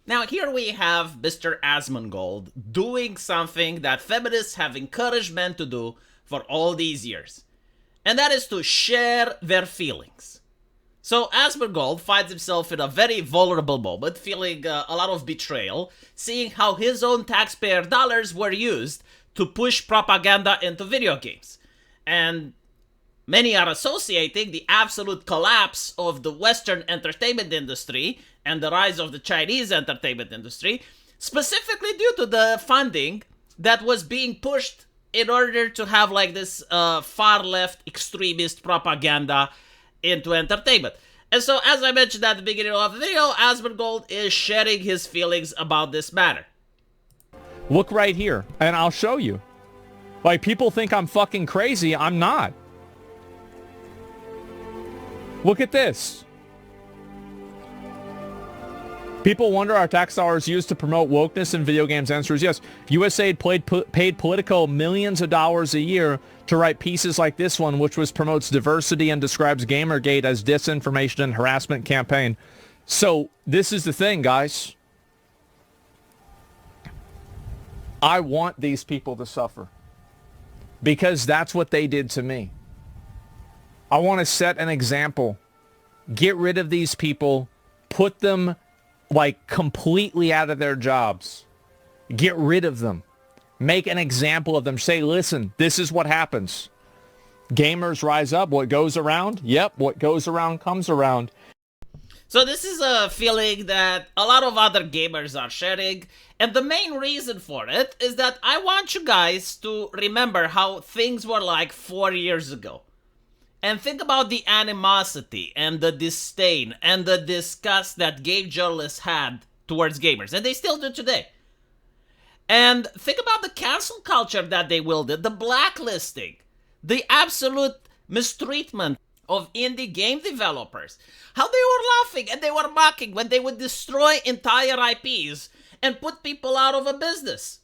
Now, here we have Mr. Asmongold doing something that feminists have encouraged men to do for all these years, and that is to share their feelings. So Asmongold finds himself in a very vulnerable moment, feeling a lot of betrayal, seeing how his own taxpayer dollars were used to push propaganda into video games. And many are associating the absolute collapse of the Western entertainment industry and the rise of the Chinese entertainment industry, specifically due to the funding that was being pushed in order to have like this far left extremist propaganda into entertainment. And so, as I mentioned at the beginning of the video, Asmongold is sharing his feelings about this matter. Look right here, and I'll show you. Like, people think I'm fucking crazy. I'm not. Look at this. People wonder are tax dollars used to promote wokeness in video games? Answer is yes. USAID paid Politico millions of dollars a year to write pieces like this one, which promotes diversity and describes Gamergate as disinformation and harassment campaign. So this is the thing, guys. I want these people to suffer because that's what they did to me. I want to set an example. Get rid of these people. Put them like completely out of their jobs. Get rid of them. Make an example of them. Say, listen, this is what happens. Gamers rise up. What goes around? Yep, what goes around comes around. So this is a feeling that a lot of other gamers are sharing, and the main reason for it is that I want you guys to remember how things were like 4 years ago. And think about the animosity and the disdain and the disgust that game journalists had towards gamers, and they still do today. And think about the cancel culture that they wielded, the blacklisting, the absolute mistreatment of indie game developers. How they were laughing and they were mocking when they would destroy entire IPs and put people out of a business.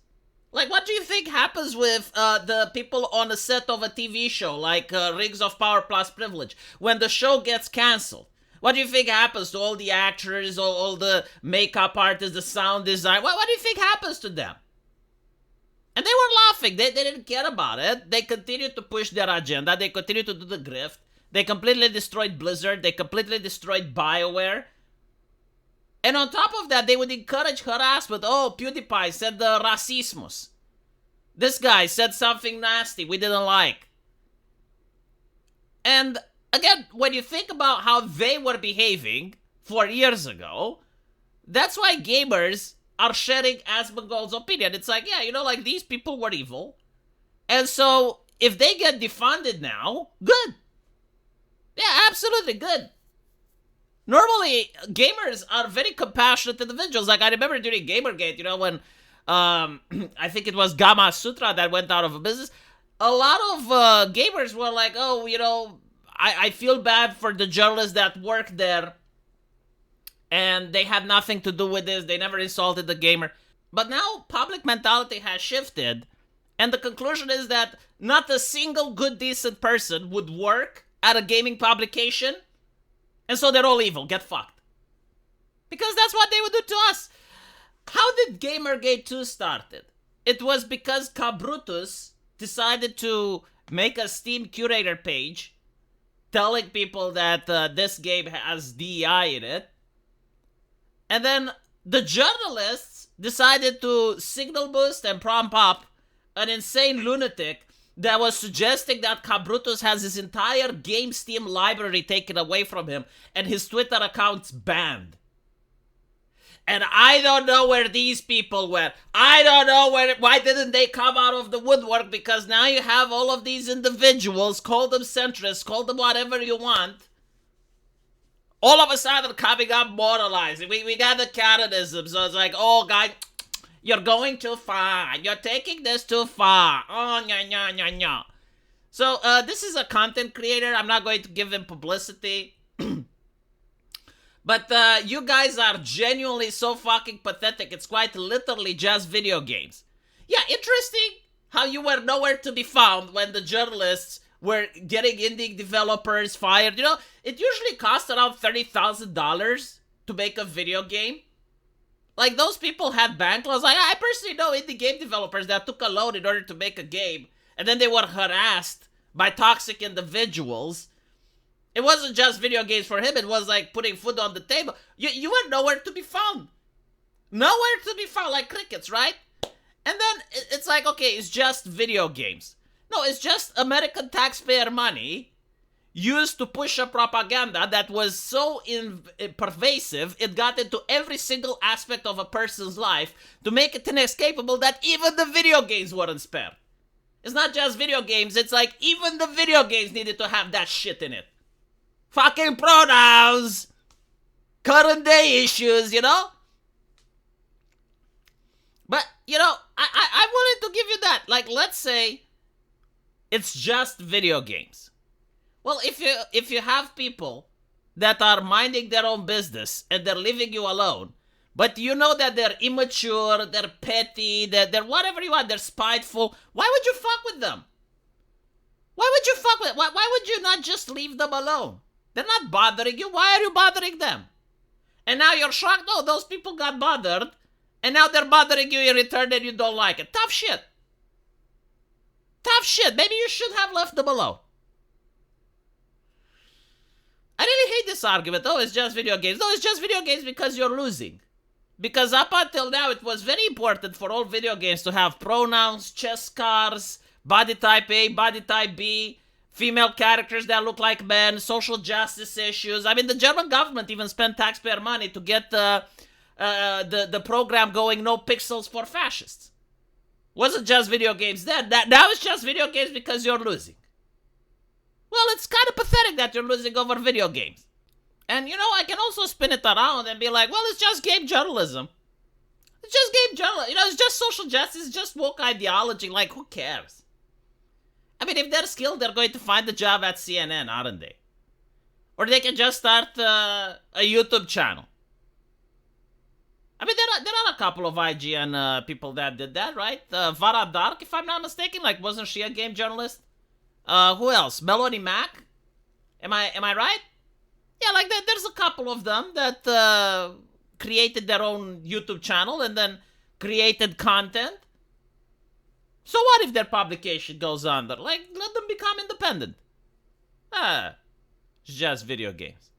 Like, what do you think happens with the people on the set of a TV show like Rings of Power Plus Privilege when the show gets canceled? What do you think happens to all the actors, all the makeup artists, the sound design? What do you think happens to them? And they were laughing. They didn't care about it. They continued to push their agenda. They continued to do the grift. They completely destroyed Blizzard. They completely destroyed BioWare. And on top of that, they would encourage harassment. Oh, PewDiePie said the racismus. This guy said something nasty we didn't like. And again, when you think about how they were behaving 4 years ago, that's why gamers are sharing Asmongold's opinion. It's like, yeah, you know, like these people were evil. And so if they get defunded now, good. Yeah, absolutely good. Normally, gamers are very compassionate individuals. Like, I remember during Gamergate, you know, when I think it was Gamma Sutra that went out of business, a lot of gamers were like, oh, you know, I feel bad for the journalists that work there, and they had nothing to do with this. They never insulted the gamer. But now, public mentality has shifted, and the conclusion is that not a single good, decent person would work at a gaming publication, and so they're all evil. Get fucked. Because that's what they would do to us. How did Gamergate 2 started? It was because Cabrutus decided to make a Steam curator page telling people that this game has DEI in it. And then the journalists decided to signal boost and prompt up an insane lunatic that was suggesting that Cabrutus has his entire game Steam library taken away from him and his Twitter accounts banned. And I don't know where these people went. I don't know why didn't they come out of the woodwork, because now you have all of these individuals, call them centrists, call them whatever you want, all of a sudden coming up moralizing. We got the canonism, so it's like, oh, guy, you're going too far. You're taking this too far. Oh, no. So, this is a content creator. I'm not going to give him publicity. But you guys are genuinely so fucking pathetic. It's quite literally just video games. Yeah, interesting how you were nowhere to be found when the journalists were getting indie developers fired. You know, it usually costs around $30,000 to make a video game. Like, those people had bank loans. Like, I personally know indie game developers that took a loan in order to make a game, and then they were harassed by toxic individuals. It wasn't just video games for him. It was like putting food on the table. You were nowhere to be found. Nowhere to be found, like crickets, right? And then it's like, okay, it's just video games. No, it's just American taxpayer money used to push a propaganda that was so pervasive, it got into every single aspect of a person's life to make it inescapable that even the video games weren't spared. It's not just video games, it's like even the video games needed to have that shit in it. Fucking pronouns! Current day issues, you know? But, you know, I'm willing to give you that. Like, let's say it's just video games. Well, if you have people that are minding their own business and they're leaving you alone, but you know that they're immature, they're petty, they're whatever you want, they're spiteful, why would you fuck with them? Why would you fuck with them? Why would you not just leave them alone? They're not bothering you. Why are you bothering them? And now you're shocked, oh, those people got bothered, and now they're bothering you in return and you don't like it. Tough shit. Tough shit. Maybe you should have left them alone. I really hate this argument. Oh, it's just video games. No, it's just video games because you're losing. Because up until now, it was very important for all video games to have pronouns, chess cards, body type A, body type B, female characters that look like men, social justice issues. I mean, the German government even spent taxpayer money to get the program going, no pixels for fascists. Wasn't just video games then. Now it's just video games because you're losing. Well, it's kind of pathetic that you're losing over video games. And, you know, I can also spin it around and be like, well, it's just game journalism. It's just game journalism. You know, it's just social justice. It's just woke ideology. Like, who cares? I mean, if they're skilled, they're going to find a job at CNN, aren't they? Or they can just start a YouTube channel. I mean, there are a couple of IGN people that did that, right? Vara Dark, if I'm not mistaken, like, wasn't she a game journalist? Who else? Melody Mac? Am I right? Yeah, like there's a couple of them that created their own YouTube channel and then created content. So what if their publication goes under? Like, let them become independent. It's just video games.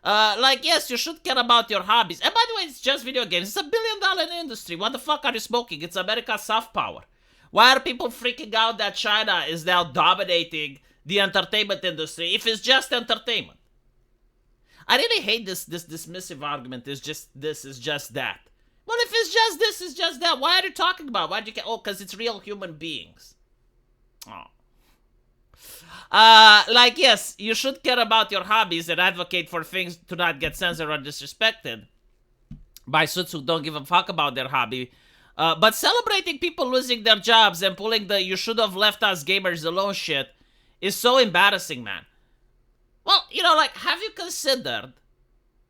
Like, yes, you should care about your hobbies. And by the way, it's just video games. It's $1 billion industry. What the fuck are you smoking? It's America's soft power. Why are people freaking out that China is now dominating the entertainment industry if it's just entertainment? I really hate this dismissive argument. Is just this, is just that. Well, if it's just this, it's just that. Why are you talking about it? Why do you care? Oh, because it's real human beings. Oh. Like, yes, you should care about your hobbies and advocate for things to not get censored or disrespected by suits who don't give a fuck about their hobby. But celebrating people losing their jobs and pulling the "you should have left us gamers alone" shit is so embarrassing, man. Well, you know, like, have you considered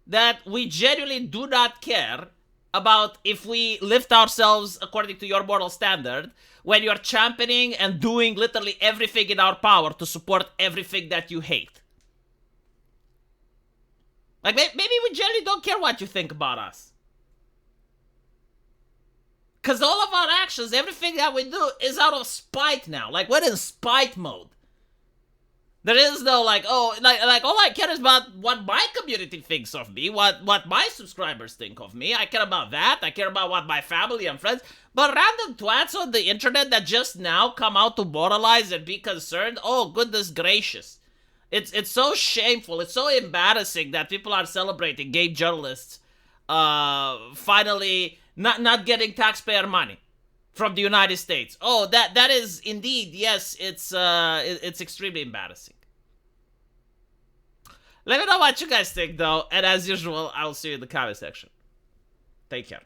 that we genuinely do not care about if we lift ourselves according to your moral standard when you're championing and doing literally everything in our power to support everything that you hate? Like, maybe we genuinely don't care what you think about us. Because all of our actions, everything that we do is out of spite now. Like, we're in spite mode. There is no, like, oh, like all I care is about what my community thinks of me, what my subscribers think of me. I care about that. I care about what my family and friends. But random twats on the internet that just now come out to moralize and be concerned, oh, goodness gracious. It's so shameful. It's so embarrassing that people are celebrating game journalists finally not getting taxpayer money from the United States. Oh, that is indeed, yes, it's extremely embarrassing. Let me know what you guys think, though, and as usual, I'll see you in the comment section. Take care.